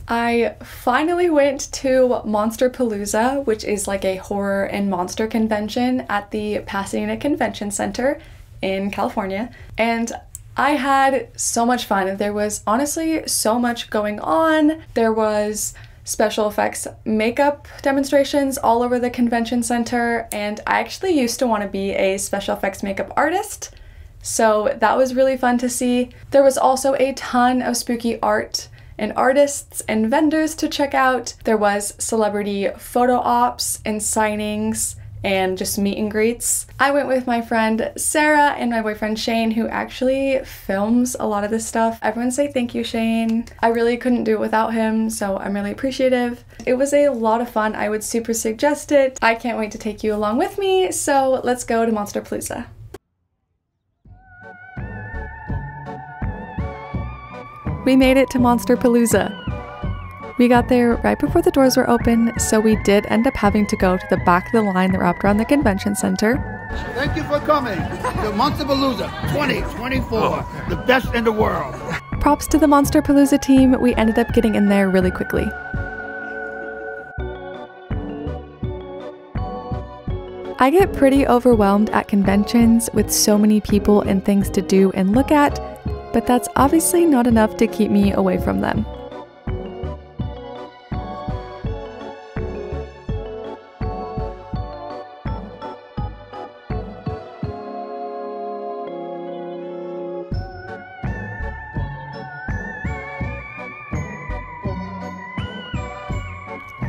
I finally went to Monsterpalooza, which is like a horror and monster convention at the Pasadena Convention Center in California, and I had so much fun. There was honestly so much going on. There was special effects makeup demonstrations all over the convention center, and I actually used to want to be a special effects makeup artist, so that was really fun to see. There was also a ton of spooky art and artists and vendors to check out. There was celebrity photo ops and signings and just meet and greets. I went with my friend Sarah and my boyfriend Shane, who actually films a lot of this stuff. Everyone say thank you, Shane. I really couldn't do it without him, so I'm really appreciative. It was a lot of fun. I would super suggest it. I can't wait to take you along with me, so let's go to Monsterpalooza. We made it to Monsterpalooza. We got there right before the doors were open, so we did end up having to go to the back of the line that wrapped around the convention center. Thank you for coming to Monsterpalooza 2024, the best in the world. Props to the Monsterpalooza team. We ended up getting in there really quickly. I get pretty overwhelmed at conventions with so many people and things to do and look at, but that's obviously not enough to keep me away from them.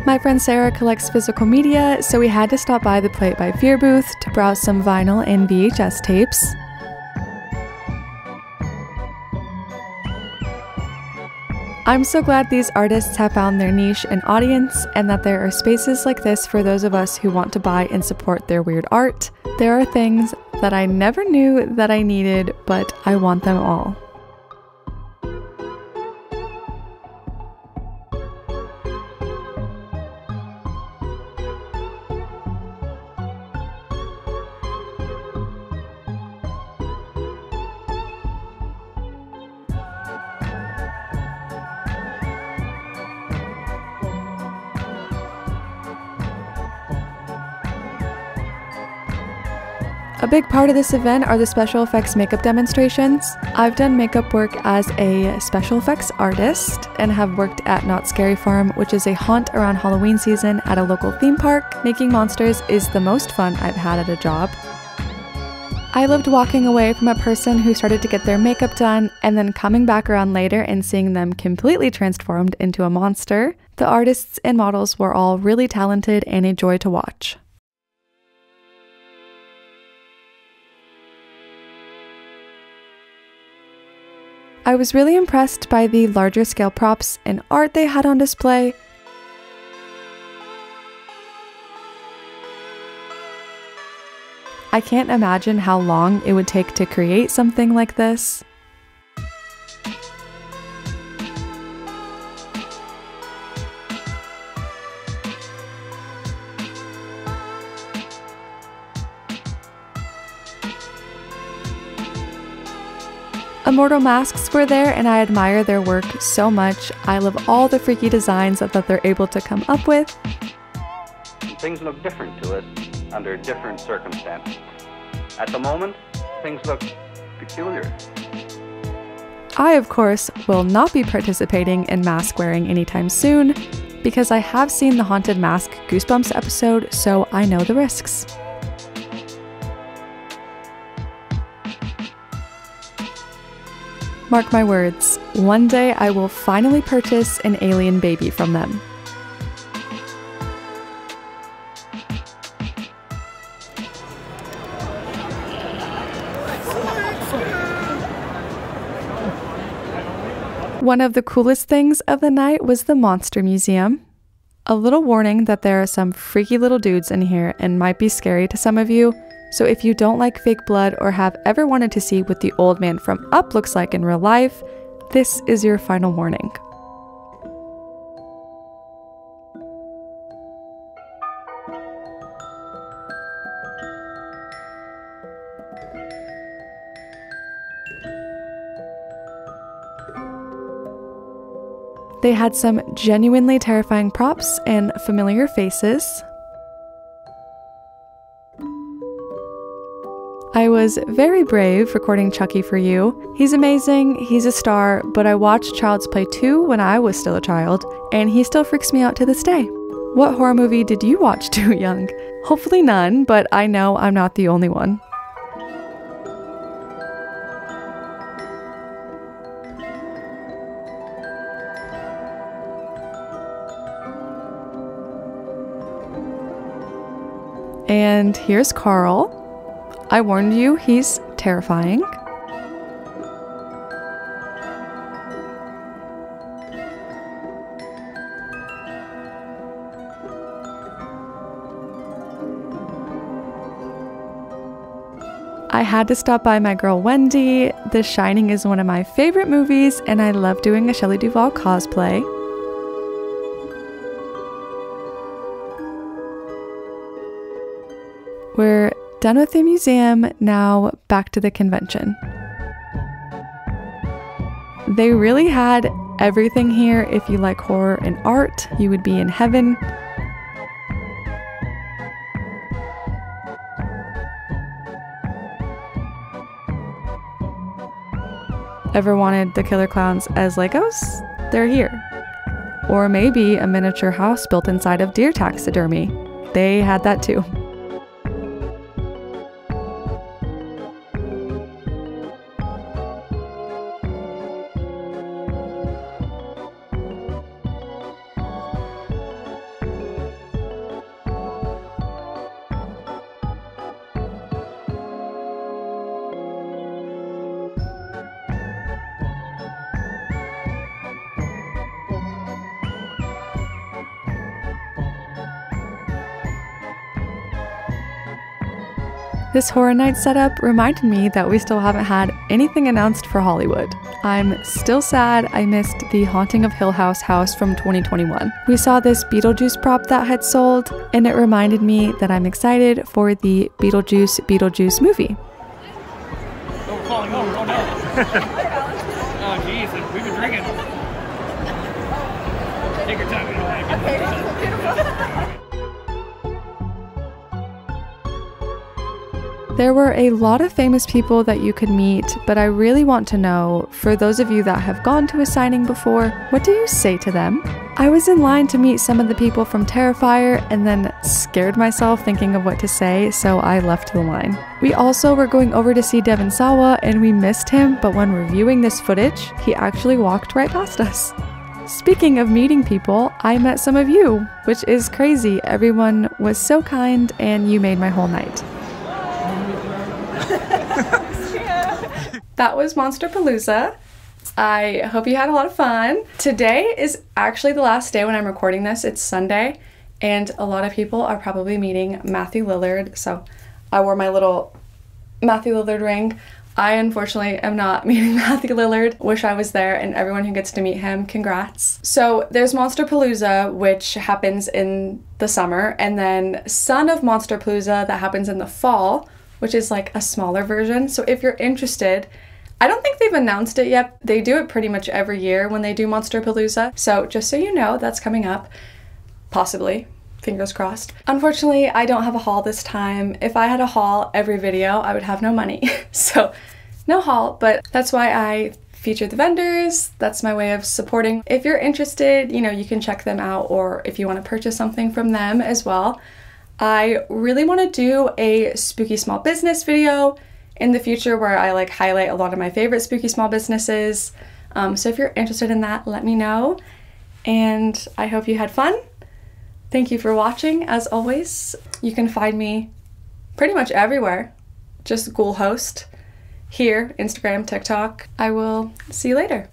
My friend Sarah collects physical media, so we had to stop by the Play It by Fear booth to browse some vinyl and VHS tapes. I'm so glad these artists have found their niche and audience, and that there are spaces like this for those of us who want to buy and support their weird art. There are things that I never knew that I needed, but I want them all. A big part of this event are the special effects makeup demonstrations. I've done makeup work as a special effects artist and have worked at Not Scary Farm, which is a haunt around Halloween season at a local theme park. Making monsters is the most fun I've had at a job. I loved walking away from a person who started to get their makeup done and then coming back around later and seeing them completely transformed into a monster. The artists and models were all really talented and a joy to watch. I was really impressed by the larger scale props and art they had on display. I can't imagine how long it would take to create something like this. Immortal Masks were there, and I admire their work so much. I love all the freaky designs that they're able to come up with. Things look different to us under different circumstances. At the moment, things look peculiar. I, of course, will not be participating in mask wearing anytime soon, because I have seen the Haunted Mask Goosebumps episode, so I know the risks. Mark my words, one day I will finally purchase an alien baby from them. One of the coolest things of the night was the Monster Museum. A little warning that there are some freaky little dudes in here and might be scary to some of you. So if you don't like fake blood or have ever wanted to see what the old man from Up looks like in real life, this is your final warning. They had some genuinely terrifying props and familiar faces. I was very brave recording Chucky for you. He's amazing, he's a star, but I watched Child's Play 2 when I was still a child, and he still freaks me out to this day. What horror movie did you watch too young? Hopefully none, but I know I'm not the only one. And here's Carl. I warned you, he's terrifying. I had to stop by my girl Wendy. The Shining is one of my favorite movies, and I love doing a Shelley Duvall cosplay. We're done with the museum, now back to the convention. They really had everything here. If you like horror and art, you would be in heaven. Ever wanted the killer clowns as Legos? They're here. Or maybe a miniature house built inside of deer taxidermy. They had that too. This horror night setup reminded me that we still haven't had anything announced for Hollywood. I'm still sad I missed the Haunting of Hill House house from 2021. We saw this Beetlejuice prop that had sold, and it reminded me that I'm excited for the Beetlejuice movie. Oh, we're falling over. Oh, no. Oh, jeez. We've been drinking. Take your time. There were a lot of famous people that you could meet, but I really want to know, for those of you that have gone to a signing before, what do you say to them? I was in line to meet some of the people from Terrifier and then scared myself thinking of what to say, so I left the line. We also were going over to see Devon Sawa and we missed him, but when reviewing this footage, he actually walked right past us. Speaking of meeting people, I met some of you, which is crazy. Everyone was so kind and you made my whole night. That was Monsterpalooza. I hope you had a lot of fun. Today is actually the last day when I'm recording this. It's Sunday, and a lot of people are probably meeting Matthew Lillard, so I wore my little Matthew Lillard ring. I unfortunately am not meeting Matthew Lillard. Wish I was there, and everyone who gets to meet him, congrats. So there's Monsterpalooza, which happens in the summer, and then Son of Monsterpalooza that happens in the fall, which is like a smaller version. So if you're interested, I don't think they've announced it yet. They do it pretty much every year when they do Monsterpalooza. So just so you know, that's coming up. Possibly. Fingers crossed. Unfortunately, I don't have a haul this time. If I had a haul every video, I would have no money. So no haul, but that's why I feature the vendors. That's my way of supporting. If you're interested, you know, you can check them out, or if you want to purchase something from them as well. I really want to do a spooky small business video in the future where I like highlight a lot of my favorite spooky small businesses. So if you're interested in that, let me know. And I hope you had fun. Thank you for watching. As always, you can find me pretty much everywhere. Just Ghoul Host here, Instagram, TikTok. I will see you later.